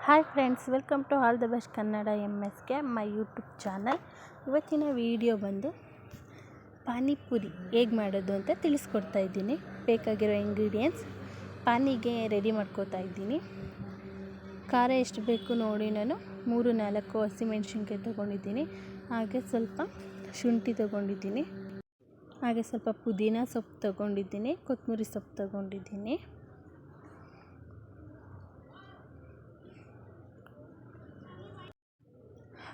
Hi friends, welcome to all the best Kannada MSK my YouTube channel. ಇವತ್ತಿನ video ಬಂದು ಪಾನಿಪುರಿ ಹೇಗೆ ಮಾಡೋದು ಅಂತ ತಿಳಿಸ್ಕೊಡ್ತಾ ಇದ್ದೀನಿ. ಬೇಕಾಗಿರೋ ಇಂಗ್ರೀಡಿಯೆಂಟ್ಸ್ ಪಾನಿಗೆ ರೆಡಿ ಮಾಡ್ಕೋತಾ ಇದ್ದೀನಿ. ಖಾರ ಎಷ್ಟು ಬೇಕು ನೋಡಿ, ನಾನು 3-4 ಹಸಿಮೆಣ್ಸಿನ್ಕಾಯಿ ತೊಗೊಂಡಿದ್ದೀನಿ. ಹಾಗೆ ಸ್ವಲ್ಪ ಶುಂಠಿ ತೊಗೊಂಡಿದ್ದೀನಿ. ಹಾಗೆ ಸ್ವಲ್ಪ ಪುದೀನ ಸೊಪ್ಪು ತೊಗೊಂಡಿದ್ದೀನಿ, ಕೊತ್ತಂಬರಿ ಸೊಪ್ಪು ತೊಗೊಂಡಿದ್ದೀನಿ.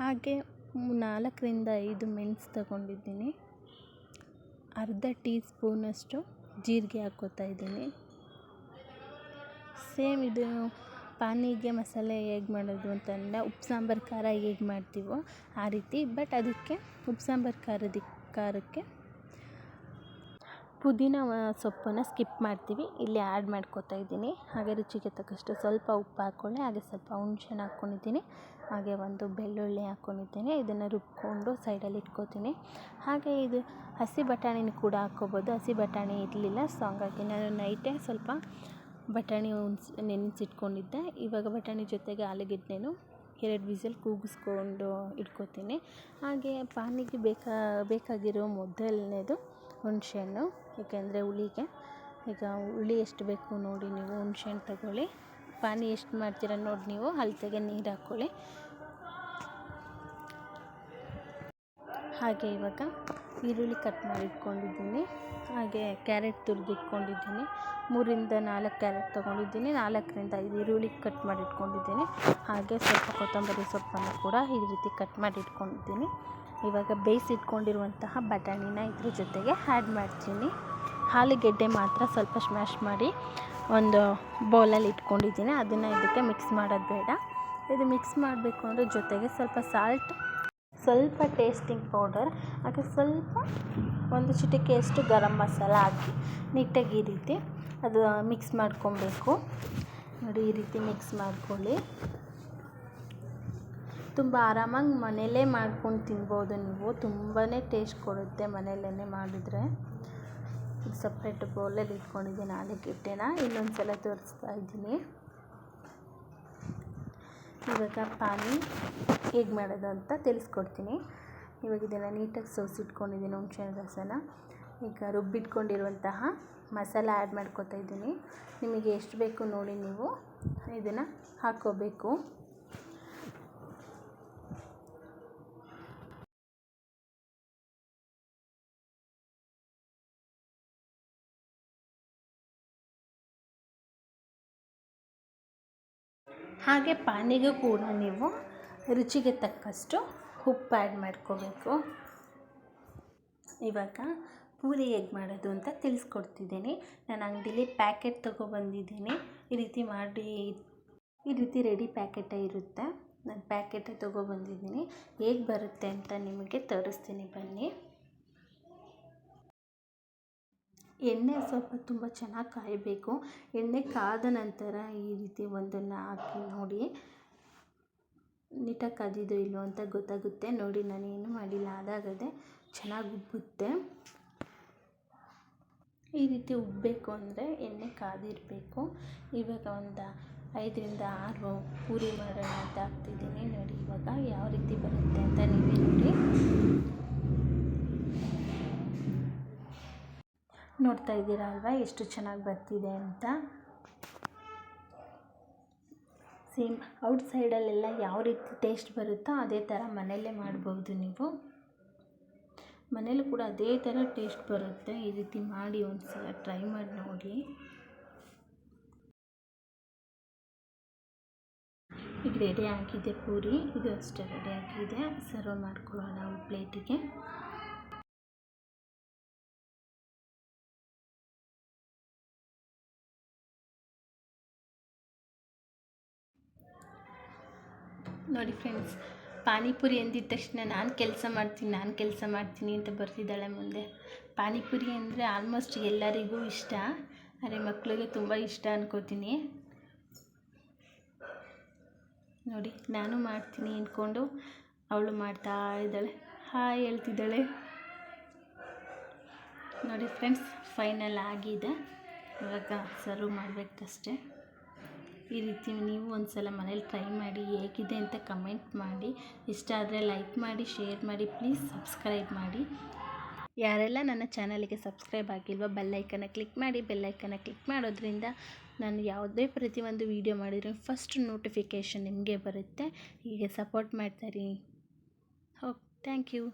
ಹಾಗೆ 4-5 ಮೆಣಸು ತಗೊಂಡಿದ್ದೀನಿ. ಅರ್ಧ ಟೀ ಸ್ಪೂನಷ್ಟು ಜೀರಿಗೆ ಹಾಕ್ಕೋತಾ ಇದ್ದೀನಿ. ಸೇಮ್ ಇದು ಪಾನಿಗೆ ಮಸಾಲೆ ಹೇಗೆ ಮಾಡೋದು ಅಂತಂದರೆ ಉಪ್ಪು ಸಾಂಬಾರು ಖಾರ ಹೇಗೆ ಮಾಡ್ತೀವೋ ಆ ರೀತಿ, ಬಟ್ ಅದಕ್ಕೆ ಉಪ್ಪು ಸಾಂಬಾರು ಖಾರಕ್ಕೆ ಪುದೀನ ಸೊಪ್ಪನ್ನು ಸ್ಕಿಪ್ ಮಾಡ್ತೀವಿ, ಇಲ್ಲಿ ಆ್ಯಡ್ ಮಾಡ್ಕೋತಾ ಇದ್ದೀನಿ. ಹಾಗೆ ರುಚಿಗೆ ತಕ್ಕಷ್ಟು ಸ್ವಲ್ಪ ಉಪ್ಪು ಹಾಕ್ಕೊಳ್ಳಿ. ಹಾಗೆ ಸ್ವಲ್ಪ ಹುಣಸೆಹಣ್ಣು ಹಾಕ್ಕೊಂಡಿದ್ದೀನಿ. ಹಾಗೆ ಒಂದು ಬೆಳ್ಳುಳ್ಳಿ ಹಾಕ್ಕೊಂಡಿದ್ದೀನಿ. ಇದನ್ನು ರುಬ್ಕೊಂಡು ಸೈಡಲ್ಲಿ ಇಟ್ಕೋತೀನಿ. ಹಾಗೆ ಇದು ಹಸಿ ಬಟಾಣಿನ ಕೂಡ ಹಾಕ್ಕೋಬೋದು. ಹಸಿ ಬಟಾಣಿ ಇರಲಿಲ್ಲ, ಸೊ ಹಂಗಾಗಿ ನಾನು ನೈಟೇ ಸ್ವಲ್ಪ ಬಟಾಣಿ ನೆನೆಸಿಟ್ಕೊಂಡಿದ್ದೆ. ಇವಾಗ ಬಟಾಣಿ ಜೊತೆಗೆ ಆಲೂಗೆಡ್ಡೆನೂ 2 ವಿಸಿಲ್ ಕೂಗಿಸ್ಕೊಂಡು ಇಟ್ಕೋತೀನಿ. ಹಾಗೆ ಪಾನಿಗೆ ಬೇಕಾಗಿರೋ ಮೊದಲನೇದು ಹುಣಸೆಹಣ್ಣು, ಏಕೆಂದರೆ ಹುಳಿಗೆ ಈಗ ಹುಳಿ ಎಷ್ಟು ಬೇಕು ನೋಡಿ ನೀವು ಹುಣಸೆಹಣ್ಣು ತಗೊಳ್ಳಿ. ಪಾನಿ ಎಷ್ಟು ಮಾಡ್ತೀರ ನೋಡಿ ನೀವು ಅಳತೆಗೆ ನೀರು ಹಾಕ್ಕೊಳ್ಳಿ. ಹಾಗೆ ಇವಾಗ ಈರುಳ್ಳಿ ಕಟ್ ಮಾಡಿ ಇಟ್ಕೊಂಡಿದ್ದೀನಿ. ಹಾಗೆ ಕ್ಯಾರೆಟ್ ತುರಿದಿಟ್ಕೊಂಡಿದ್ದೀನಿ. 3-4 ಕ್ಯಾರೆಟ್ ತೊಗೊಂಡಿದ್ದೀನಿ. 4-5 ಈರುಳ್ಳಿ ಕಟ್ ಮಾಡಿ ಇಟ್ಕೊಂಡಿದ್ದೀನಿ. ಹಾಗೆ ಸ್ವಲ್ಪ ಕೊತ್ತಂಬರಿ ಸೊಪ್ಪನ್ನು ಕೂಡ ಈ ರೀತಿ ಕಟ್ ಮಾಡಿ ಇಟ್ಕೊಂಡಿದ್ದೀನಿ. ಇವಾಗ ಬೇಯಿಸಿಟ್ಕೊಂಡಿರುವಂತಹ ಬಟಾಣಿನ ಇದ್ರ ಜೊತೆಗೆ ಆ್ಯಡ್ ಮಾಡ್ತೀನಿ. ಆಲೂಗೆಡ್ಡೆ ಮಾತ್ರ ಸ್ವಲ್ಪ ಸ್ಮ್ಯಾಶ್ ಮಾಡಿ ಒಂದು ಬೌಲಲ್ಲಿ ಇಟ್ಕೊಂಡಿದ್ದೀನಿ. ಅದನ್ನು ಇದಕ್ಕೆ ಮಿಕ್ಸ್ ಮಾಡೋದು ಬೇಡ. ಇದು ಮಿಕ್ಸ್ ಮಾಡಬೇಕು ಅಂದರೆ ಜೊತೆಗೆ ಸ್ವಲ್ಪ ಸಾಲ್ಟ್, ಸ್ವಲ್ಪ ಟೇಸ್ಟಿಂಗ್ ಪೌಡರ್, ಹಾಗೆ ಸ್ವಲ್ಪ ಒಂದು ಚಿಟಿಕೆಯಷ್ಟು ಗರಂ ಮಸಾಲ ಹಾಕಿ ನೀಟಾಗಿ ಈ ರೀತಿ ಅದು ಮಿಕ್ಸ್ ಮಾಡ್ಕೊಬೇಕು. ನೋಡಿ, ಈ ರೀತಿ ಮಿಕ್ಸ್ ಮಾಡ್ಕೊಳ್ಳಿ. ತುಂಬ ಆರಾಮಾಗಿ ಮನೆಯಲ್ಲೇ ಮಾಡ್ಕೊಂಡು ತಿನ್ಬೋದು ನೀವು. ತುಂಬಾ ಟೇಸ್ಟ್ ಕೊಡುತ್ತೆ ಮನೆಯಲ್ಲೇ ಮಾಡಿದರೆ. ಸಪ್ರೇಟ್ ಬೌಲಲ್ಲಿ ಇಟ್ಕೊಂಡಿದ್ದೀನಿ ಆಲೂಗೆಡ್ಡೆನ. ಇನ್ನೊಂದು ಸಲ ತೋರಿಸ್ತಾ ಇದ್ದೀನಿ. ಇವಾಗ ಪಾನಿ ಹೇಗೆ ಮಾಡೋದು ಅಂತ ತಿಳಿಸ್ಕೊಡ್ತೀನಿ. ಇವಾಗ ಇದನ್ನು ನೀಟಾಗಿ ಸೋಸಿಟ್ಕೊಂಡಿದ್ದೀನಿ ಹುಣಸೆಹಣ್ಣು ರಸನ. ಈಗ ರುಬ್ಬಿಟ್ಕೊಂಡಿರುವಂತಹ ಮಸಾಲ ಆ್ಯಡ್ ಮಾಡ್ಕೊತಾ ಇದ್ದೀನಿ. ನಿಮಗೆ ಎಷ್ಟು ಬೇಕು ನೋಡಿ ನೀವು ಇದನ್ನು ಹಾಕ್ಕೋಬೇಕು. ಹಾಗೆ ಪಾನಿಗೂ ಕೂಡ ನೀವು ರುಚಿಗೆ ತಕ್ಕಷ್ಟು ಉಪ್ಪು ಆ್ಯಡ್ ಮಾಡ್ಕೋಬೇಕು. ಇವಾಗ ಪೂರಿ ಹೇಗೆ ಮಾಡೋದು ಅಂತ ತಿಳಿಸ್ಕೊಡ್ತಿದ್ದೀನಿ. ನಾನು ಅಂಗಡಿಲಿ ಪ್ಯಾಕೆಟ್ ತೊಗೊಬಂದಿದ್ದೀನಿ. ಈ ರೀತಿ ರೆಡಿ ಪ್ಯಾಕೆಟೇ ಇರುತ್ತೆ. ನಾನು ಪ್ಯಾಕೆಟೇ ತೊಗೊಬಂದಿದ್ದೀನಿ. ಹೇಗೆ ಬರುತ್ತೆ ಅಂತ ನಿಮಗೆ ತೋರಿಸ್ತೀನಿ ಬನ್ನಿ. ಎಣ್ಣೆ ಸ್ವಲ್ಪ ತುಂಬ ಚೆನ್ನಾಗಿ ಕಾಯಬೇಕು. ಎಣ್ಣೆ ಕಾದ ನಂತರ ಈ ರೀತಿ ಒಂದನ್ನು ಹಾಕಿ ನೋಡಿ, ನೀಟಾಗಿ ಕಾದಿದೋ ಇಲ್ಲೋ ಅಂತ ಗೊತ್ತಾಗುತ್ತೆ. ನೋಡಿ, ನಾನೇನು ಮಾಡಿಲ್ಲ, ಅದಾಗದೆ ಚೆನ್ನಾಗಿ ಉಬ್ಬುತ್ತೆ. ಈ ರೀತಿ ಉಬ್ಬಬೇಕು ಅಂದರೆ ಎಣ್ಣೆ ಕಾದಿರಬೇಕು. ಇವಾಗ ಒಂದು 5-6 ಪೂರಿ ಮಾಡೋಣ ಅಂತ ಹಾಕ್ತಿದ್ದೀನಿ. ನೋಡಿ ಇವಾಗ ಯಾವ ರೀತಿ ಬರುತ್ತೆ ಅಂತ ನೀವೇ ನೋಡಿ. ನೋಡ್ತಾ ಇದ್ದೀರಾ ಅಲ್ವಾ ಎಷ್ಟು ಚೆನ್ನಾಗಿ ಬರ್ತಿದೆ ಅಂತ. ಸೇಮ್ ಔಟ್ಸೈಡಲ್ಲೆಲ್ಲ ಯಾವ ರೀತಿ ಟೇಸ್ಟ್ ಬರುತ್ತೋ ಅದೇ ಥರ ಮನೆಯಲ್ಲೇ ಮಾಡ್ಬೋದು ನೀವು. ಮನೇಲೂ ಕೂಡ ಅದೇ ಥರ ಟೇಸ್ಟ್ ಬರುತ್ತೆ. ಈ ರೀತಿ ಮಾಡಿ ಒಂದು ಸಲ ಟ್ರೈ ಮಾಡಿ ನೋಡಿ. ಈಗ ರೆಡಿ ಆಗಿದೆ ಪೂರಿ, ಇದು ಅಷ್ಟೇ ರೆಡಿ ಆಗಿದೆ. ಸರ್ವ್ ಮಾಡ್ಕೊಳ್ಳೋಣ ಒಂದು ಪ್ಲೇಟಿಗೆ. ನೋಡಿ ಫ್ರೆಂಡ್ಸ್, ಪಾನಿಪುರಿ ಅಂದಿದ ತಕ್ಷಣ ನಾನು ಕೆಲಸ ಮಾಡ್ತೀನಿ ಅಂತ ಬರ್ತಿದ್ದಾಳೆ ಮುಂದೆ. ಪಾನಿಪುರಿ ಅಂದರೆ ಆಲ್ಮೋಸ್ಟ್ ಎಲ್ಲರಿಗೂ ಇಷ್ಟ, ಆದರೆ ಮಕ್ಕಳಿಗೆ ತುಂಬ ಇಷ್ಟ ಅನ್ಕೋತೀನಿ. ನೋಡಿ, ನಾನು ಮಾಡ್ತೀನಿ ಅಂದ್ಕೊಂಡು ಅವಳು ಮಾಡ್ತಾ ಇದ್ದಾಳೆ, ಹಾಯ್ ಹೇಳ್ತಿದ್ದಾಳೆ. ನೋಡಿ ಫ್ರೆಂಡ್ಸ್, ಫೈನಲ್ ಆಗಿದೆ. ಇವಾಗ ಸರ್ವ್ ಮಾಡಬೇಕಷ್ಟೇ. ಈ ರೀತಿ ನೀವು ಒಂದು ಸಲ ಮನೇಲಿ ಟ್ರೈ ಮಾಡಿ ಹೇಗಿದೆ ಅಂತ ಕಮೆಂಟ್ ಮಾಡಿ. ಇಷ್ಟ ಆದರೆ ಲೈಕ್ ಮಾಡಿ, ಶೇರ್ ಮಾಡಿ, ಪ್ಲೀಸ್ ಸಬ್ಸ್ಕ್ರೈಬ್ ಮಾಡಿ. ಯಾರೆಲ್ಲ ನನ್ನ ಚಾನಲ್ಗೆ ಸಬ್ಸ್ಕ್ರೈಬ್ ಆಗಿಲ್ವೋ ಬೆಲ್ಲೈಕನ್ನ ಕ್ಲಿಕ್ ಮಾಡಿ. ಬೆಲ್ಲೈಕನ್ನ ಕ್ಲಿಕ್ ಮಾಡೋದ್ರಿಂದ ನಾನು ಯಾವುದೇ ಪ್ರತಿಯೊಂದು ವೀಡಿಯೋ ಮಾಡಿದರೆ ಫಸ್ಟ್ ನೋಟಿಫಿಕೇಷನ್ ನಿಮಗೆ ಬರುತ್ತೆ. ಹೀಗೆ ಸಪೋರ್ಟ್ ಮಾಡ್ತಾಯಿರಿ. Thank you.